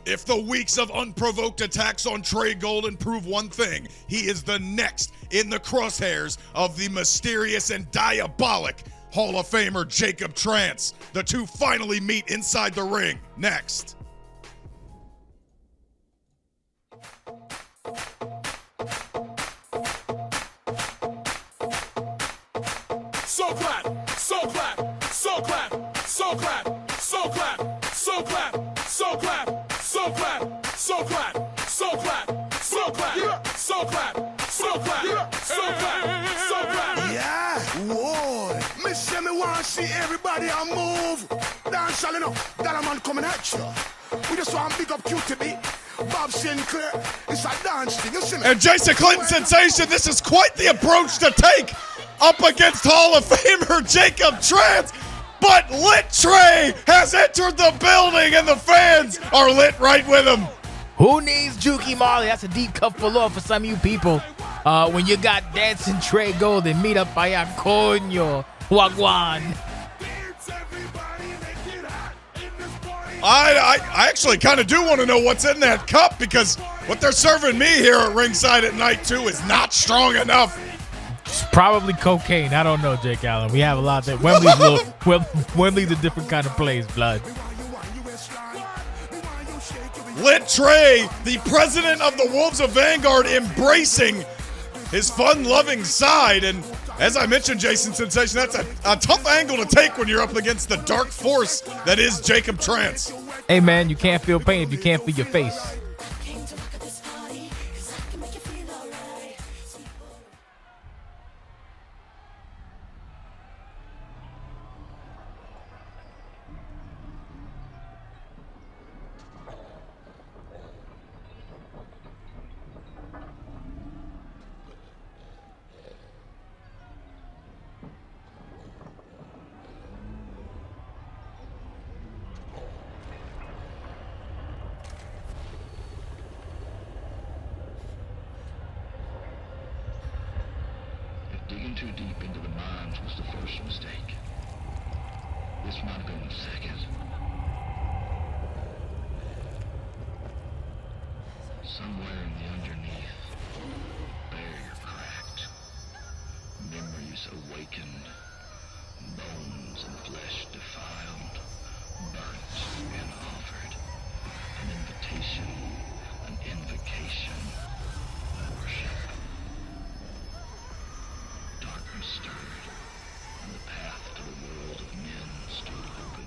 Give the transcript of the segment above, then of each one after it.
If the weeks of unprovoked attacks on Trey Golden prove one thing, he is the next in the crosshairs of the mysterious and diabolic Hall of Famer Jacob Trance. The two finally meet inside the ring. Next. So clap, so clap, so clap, so clap, so clap, so clap, so clap, so clap, so clap, so clap, so clap, so clap, so clap, so clap, so clap. Yeah, whoa. Me say me want to see everybody a move. Dance all enough. That a man coming at you. We just want to big up QTB. Bob Sinclair. It's a dance thing. You see me? And Jason Clinton Sensation, this is quite the approach to take up against Hall of Famer Jacob Trance. But Lit Trey has entered the building and the fans are lit right with him. Who needs Juki Marley? That's a deep cut for law for some of you people. When you got Dancing Trey Golden, meet up by coño, wagwan. I actually kind of do want to know what's in that cup, because what they're serving me here at ringside at night 2 is not strong enough. It's probably cocaine. I don't know, Jake Allen. We have a lot that Wembley's a different kind of place, blood. Lit Trey, the president of the Wolves of Vanguard, embracing his fun-loving side. And as I mentioned, Jason Sensation, that's a tough angle to take when you're up against the dark force that is Jacob Trance. Hey, man, you can't feel pain if you can't feel your face. Digging too deep into the mines was the first mistake. This might have been the second. Somewhere in the underneath, bare cracked, memories awakened, bones and flesh defiled, burnt and offered, an invitation, an invocation, worship. Darkness stirred, and the path to the world of men stood open.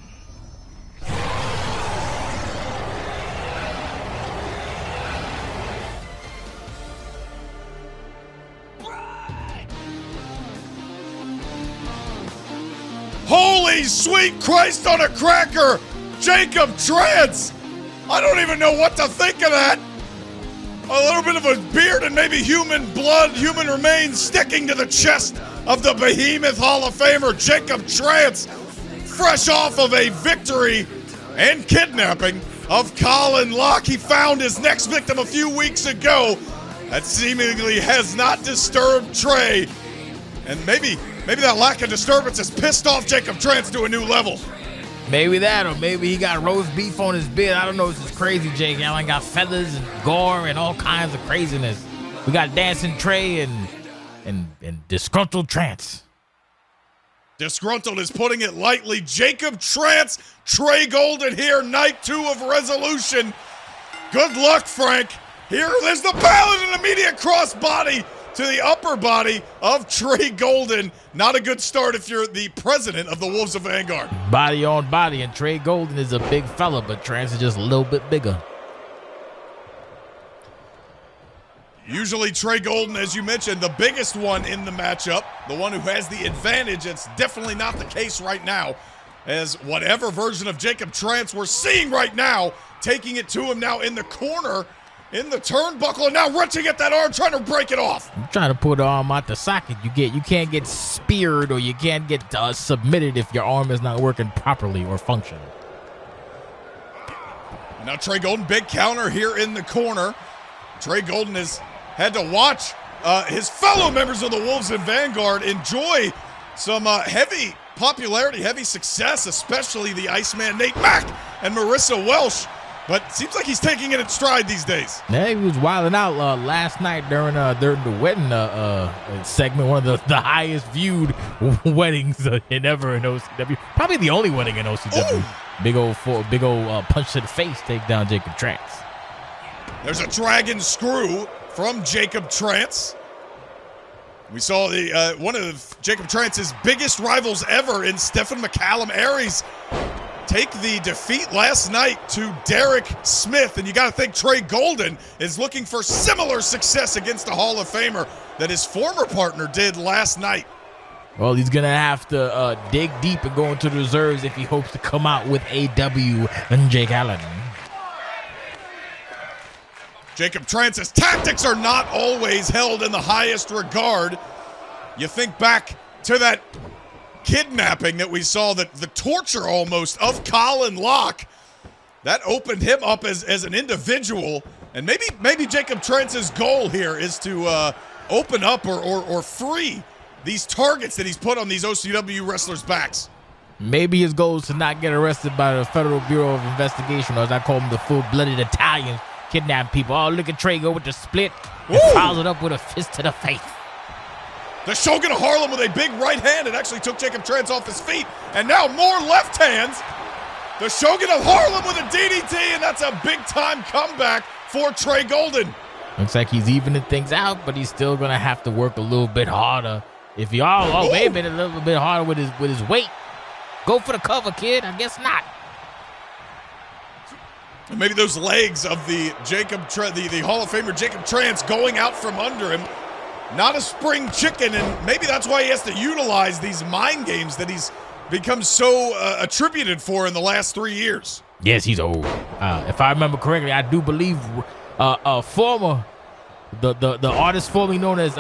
Holy sweet Christ on a cracker, Jacob Trance! I don't even know what to think of that. A little bit of a beard and maybe human blood, human remains sticking to the chest of the behemoth Hall of Famer Jacob Trance, fresh off of a victory and kidnapping of Colin Locke. He found his next victim a few weeks ago that seemingly has not disturbed Trey. And maybe that lack of disturbance has pissed off Jacob Trance to a new level. Maybe that, or maybe he got roast beef on his beard. I don't know. This is crazy, Jake Allen. Got feathers and gore and all kinds of craziness. We got Dancing Trey and Disgruntled Trance. Disgruntled is putting it lightly. Jacob Trance, Trey Golden here, night 2 of Resolution. Good luck, Frank. Here is the ballot and immediate crossbody to the upper body of Trey Golden. Not a good start if you're the president of the Wolves of Vanguard. Body on body, and Trey Golden is a big fella, but Trance is just a little bit bigger. Usually Trey Golden, as you mentioned, the biggest one in the matchup, the one who has the advantage. It's definitely not the case right now, as whatever version of Jacob Trance we're seeing right now, taking it to him now in the corner, in the turnbuckle, and now wrenching at that arm, trying to break it off. I'm trying to pull the arm out the socket. You can't get speared or you can't get submitted if your arm is not working properly or functioning. Now Trey Golden, big counter here in the corner. Trey Golden has had to watch his fellow members of the Wolves in Vanguard enjoy some heavy popularity, heavy success, especially the Iceman Nate Mack and Marissa Welsh But seems like he's taking it in stride these days. Yeah, he was wilding out last night during the wedding segment, one of the highest viewed weddings ever in OCW. Probably the only wedding in OCW. Ooh. Big old punch to the face, take down Jacob Trance. There's a dragon screw from Jacob Trance. We saw the one of Jacob Trance's biggest rivals ever in Stephen McCallum Aries take the defeat last night to Derek Smith. And you got to think Trey Golden is looking for similar success against the Hall of Famer that his former partner did last night. Well, he's going to have to dig deep and go into the reserves if he hopes to come out with a W and Jake Allen. Jacob Trance's tactics are not always held in the highest regard. You think back to that kidnapping that we saw, that the torture almost of Colin Locke. That opened him up as an individual. And maybe Jacob Trance's goal here is to open up or free these targets that he's put on these OCW wrestlers' backs. Maybe his goal is to not get arrested by the Federal Bureau of Investigation, or as I call them, the full-blooded Italians. Kidnap people. Oh, look at Trey go with the split and follows it up with a fist to the face. The Shogun of Harlem with a big right hand. It actually took Jacob Trance off his feet. And now more left hands. The Shogun of Harlem with a DDT, and that's a big-time comeback for Trey Golden. Looks like he's evening things out, but he's still going to have to work a little bit harder. If he maybe a little bit harder with his weight. Go for the cover, kid. I guess not. Maybe those legs of the the Hall of Famer Jacob Trance going out from under him. Not a spring chicken, and maybe that's why he has to utilize these mind games that he's become so attributed for in the last 3 years. Yes, he's old. If I remember correctly, I do believe the artist formerly known as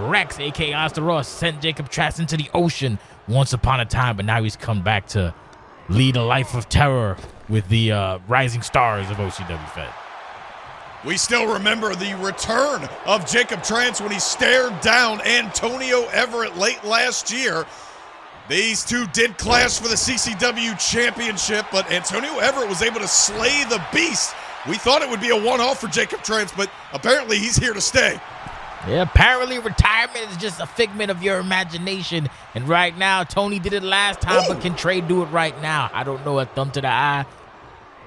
Rex, a.k.a. Oster Ross, sent Jacob Trance into the ocean once upon a time, but now he's come back to lead a life of terror with the rising stars of OCWFED. We still remember the return of Jacob Trance when he stared down Antonio Everett late last year. These two did clash for the CCW championship, but Antonio Everett was able to slay the beast. We thought it would be a one-off for Jacob Trance, but apparently he's here to stay. Yeah, apparently retirement is just a figment of your imagination. And right now, Tony did it last time, but can Trey do it right now? I don't know. A thumb to the eye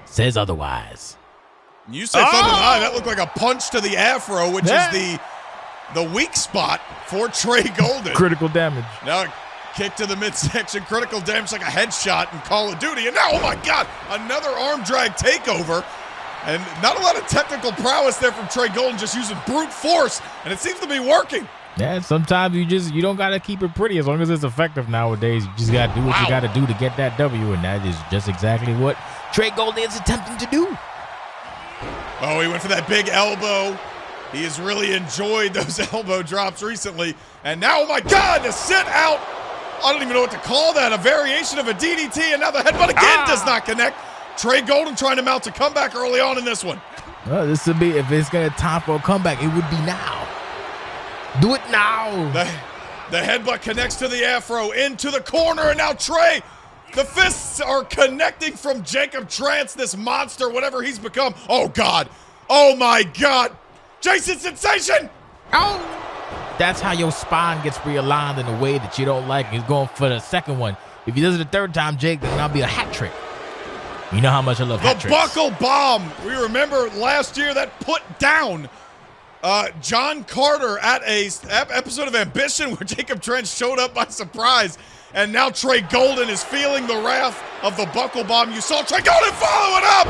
says otherwise. You say thumb to the eye. That looked like a punch to the afro, which is the weak spot for Trey Golden. Critical damage. Now kick to the midsection. Critical damage like a headshot in Call of Duty. And now, oh my God, another arm drag takeover. And not a lot of technical prowess there from Trey Golden, just using brute force, and it seems to be working. Yeah, sometimes you don't got to keep it pretty as long as it's effective nowadays. You just got to do what you got to do to get that W, and that is just exactly what Trey Golden is attempting to do. Oh, he went for that big elbow. He has really enjoyed those elbow drops recently. And now, oh my God, to sit out. I don't even know what to call that. A variation of a DDT, and now the headbutt again does not connect. Trey Golden trying to mount a comeback early on in this one. Well, this would be, if it's going to time for a comeback, it would be now. Do it now. The headbutt connects to the afro, into the corner, and now Trey, the fists are connecting from Jacob Trance, this monster, whatever he's become. Oh, God. Oh, my God. Jason Sensation. Oh. That's how your spine gets realigned in a way that you don't like. He's going for the second one. If he does it the third time, Jake, then that'll be a hat trick. You know how much I love hat tricks. The buckle bomb. We remember last year that put down John Carter at a episode of Ambition where Jacob Trance showed up by surprise. And now Trey Golden is feeling the wrath of the buckle bomb. You saw Trey Golden follow it up.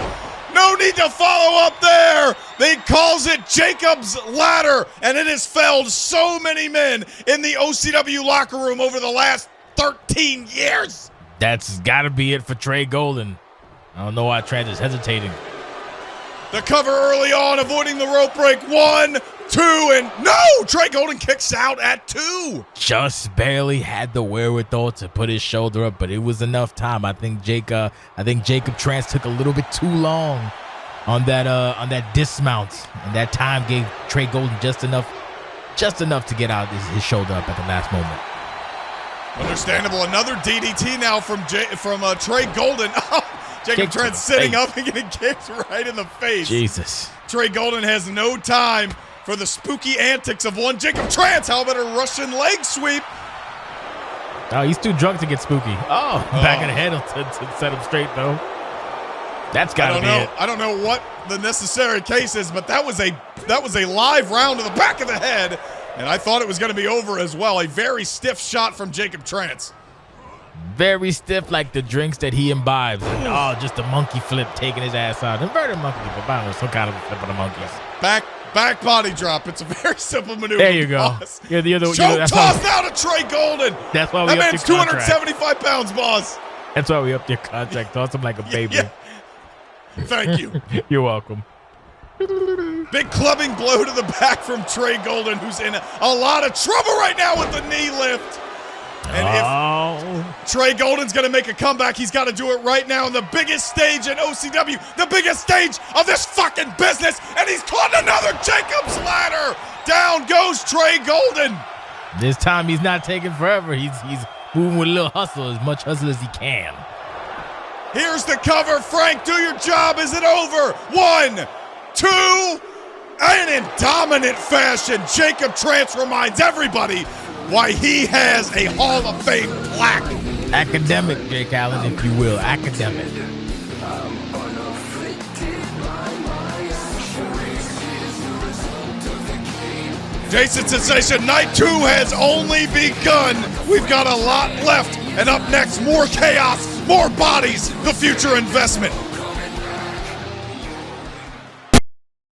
No need to follow up there. They calls it Jacob's Ladder, and it has felled so many men in the OCW locker room over the last 13 years. That's got to be it for Trey Golden. I don't know why Trance is hesitating. The cover early on, avoiding the rope break. 1, 2, and no! Trey Golden kicks out at 2. Just barely had the wherewithal to put his shoulder up, but it was enough time. I think Jacob Trance took a little bit too long on that dismount, and that time gave Trey Golden just enough to get out his shoulder up at the last moment. Understandable. Another DDT now from Trey Golden. Jacob Trance sitting up and getting kicked right in the face. Jesus. Trey Golden has no time for the spooky antics of one Jacob Trance. How about a Russian leg sweep? Oh, he's too drunk to get spooky. Back of the head to set him straight, though. That's got to be it. I don't know what the necessary case is, but that was a live round to the back of the head, and I thought it was going to be over as well. A very stiff shot from Jacob Trance. Very stiff, like the drinks that he imbibes. And, just a monkey flip taking his ass out. Inverted monkey flip. I don't know, some kind of flip on the monkeys. Back body drop. It's a very simple maneuver. There you go. Choke toss now to Trey Golden. That's why we that upped your man's contract. 275 pounds, boss. That's why we upped your contract. Toss him like a baby. Yeah. Thank you. You're welcome. Big clubbing blow to the back from Trey Golden, who's in a lot of trouble right now with the knee lift. And if Trey Golden's going to make a comeback, he's got to do it right now on the biggest stage in OCW, the biggest stage of this fucking business, and he's caught another Jacob's ladder. Down goes Trey Golden. This time he's not taking forever. He's moving with a little hustle, as much hustle as he can. Here's the cover. Frank, do your job. Is it over? 1, 2, and in dominant fashion, Jacob Trance reminds everybody why he has a Hall of Fame plaque. Academic, Jake Allen, if you will. Academic. Jason Sensation, night 2 has only begun. We've got a lot left. And up next, more chaos, more bodies, the future investment.